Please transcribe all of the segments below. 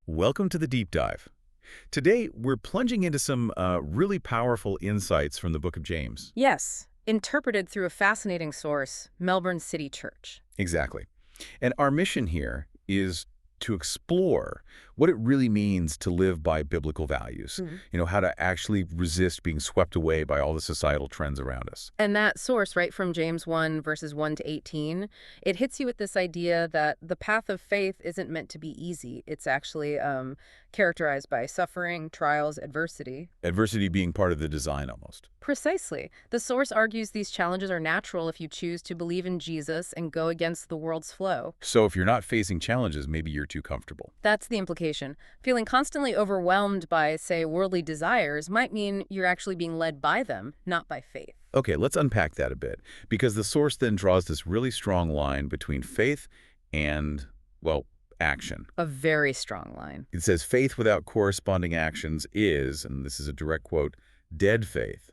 Welcome to the Deep Dive. Today, we're plunging into some really powerful insights from the book of James. Yes, interpreted through a fascinating source, Melbourne City Church. Exactly. And our mission here is to explore what it really means to live by biblical values. How to actually resist being swept away by all the societal trends around us. And that source, right from James 1, verses 1 to 18, it hits you with this idea that the path of faith isn't meant to be easy. It's actually characterized by suffering, trials, adversity. Adversity being part of the design almost. Precisely. The source argues these challenges are natural if you choose to believe in Jesus and go against the world's flow. So if you're not facing challenges, maybe you're too comfortable. That's the implication. Feeling constantly overwhelmed by, say, worldly desires might mean you're actually being led by them, not by faith. Okay, let's unpack that a bit, because the source then draws this really strong line between faith and, well, action. A very strong line. It says faith without corresponding actions is, and this is a direct quote, dead faith,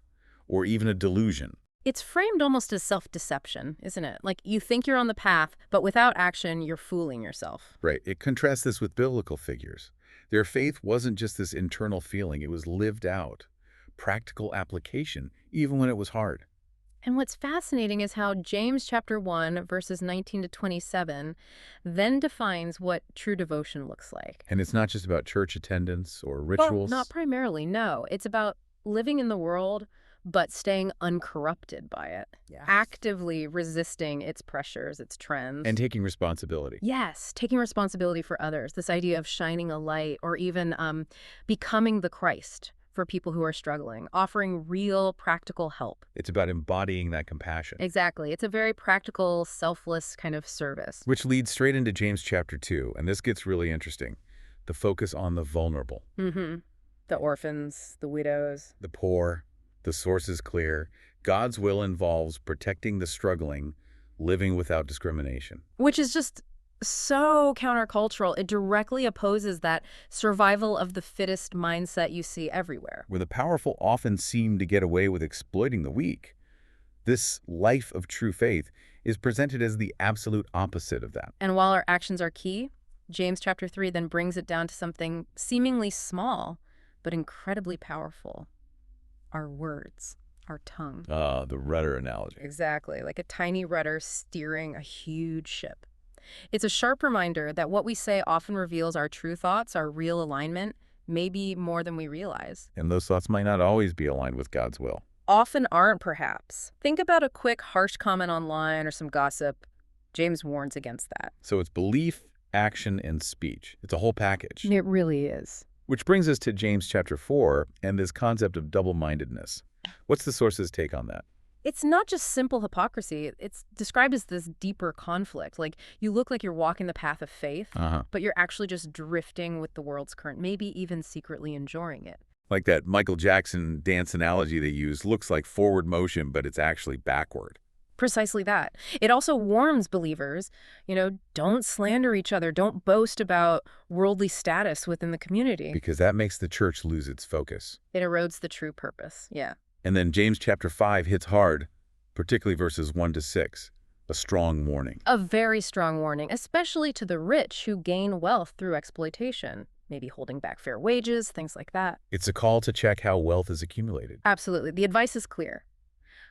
or even a delusion. It's framed almost as self-deception, isn't it? Like you think you're on the path, but without action, you're fooling yourself. Right. It contrasts this with biblical figures. Their faith wasn't just this internal feeling, it was lived out. Practical application, even when it was hard. And what's fascinating is how James chapter 1, verses 19 to 27, then defines what true devotion looks like. And it's not just about church attendance or rituals. Well, not primarily, no. It's about living in the world, but staying uncorrupted by it. Yeah. Actively resisting its pressures, its trends. And taking responsibility. Yes, taking responsibility for others. This idea of shining a light or even becoming the Christ for people who are struggling, offering real practical help. It's about embodying that compassion. Exactly. It's a very practical, selfless kind of service. Which leads straight into James chapter 2, and this gets really interesting. The focus on the vulnerable. The orphans, the widows. The poor. The source is clear. God's will involves protecting the struggling, living without discrimination. Which is just so countercultural. It directly opposes that survival of the fittest mindset you see everywhere. Where the powerful often seem to get away with exploiting the weak. This life of true faith is presented as the absolute opposite of that. And while our actions are key, James chapter 3 then brings it down to something seemingly small, but incredibly powerful. Our words, our tongue. The rudder analogy. Exactly, like a tiny rudder steering a huge ship. It's a sharp reminder that what we say often reveals our true thoughts, our real alignment, maybe more than we realize. And those thoughts might not always be aligned with God's will. Often aren't, perhaps. Think about a quick, harsh comment online or some gossip. James warns against that. So it's belief, action, and speech. It's a whole package. It really is. Which brings us to James chapter 4 and this concept of double-mindedness. What's the source's take on that? It's not just simple hypocrisy. It's described as this deeper conflict. Like, you look like you're walking the path of faith, but you're actually just drifting with the world's current, maybe even secretly enjoying it. Like that Michael Jackson dance analogy they use, looks like forward motion, but it's actually backward. Precisely that. It also warns believers, don't slander each other. Don't boast about worldly status within the community. Because that makes the church lose its focus. It erodes the true purpose, yeah. And then James chapter 5 hits hard, particularly verses 1 to 6. A strong warning. A very strong warning, especially to the rich who gain wealth through exploitation. Maybe holding back fair wages, things like that. It's a call to check how wealth is accumulated. Absolutely. The advice is clear.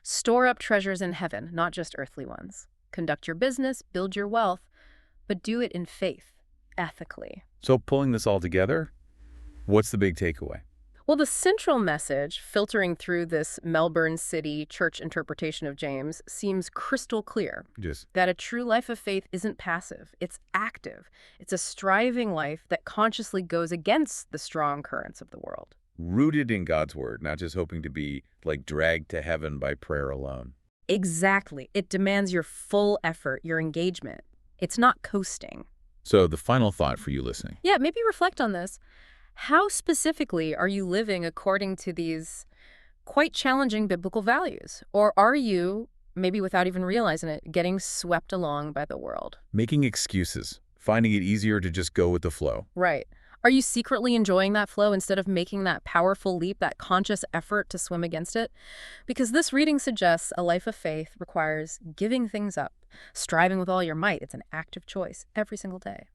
Store up treasures in heaven, not just earthly ones. Conduct your business, build your wealth, but do it in faith, ethically. So pulling this all together, what's the big takeaway? Well, the central message filtering through this Melbourne City Church interpretation of James seems crystal clear. That a true life of faith isn't passive, it's active. It's a striving life that consciously goes against the strong currents of the world. Rooted in God's word, not just hoping to be like dragged to heaven by prayer alone. Exactly. It demands your full effort, your engagement. It's not coasting. So the final thought for you listening. Yeah, maybe reflect on this. How specifically are you living according to these quite challenging biblical values? Or are you, maybe without even realizing it, getting swept along by the world? Making excuses, finding it easier to just go with the flow. Right. Are you secretly enjoying that flow instead of making that powerful leap, that conscious effort to swim against it? Because this reading suggests a life of faith requires giving things up, striving with all your might. It's an active choice every single day.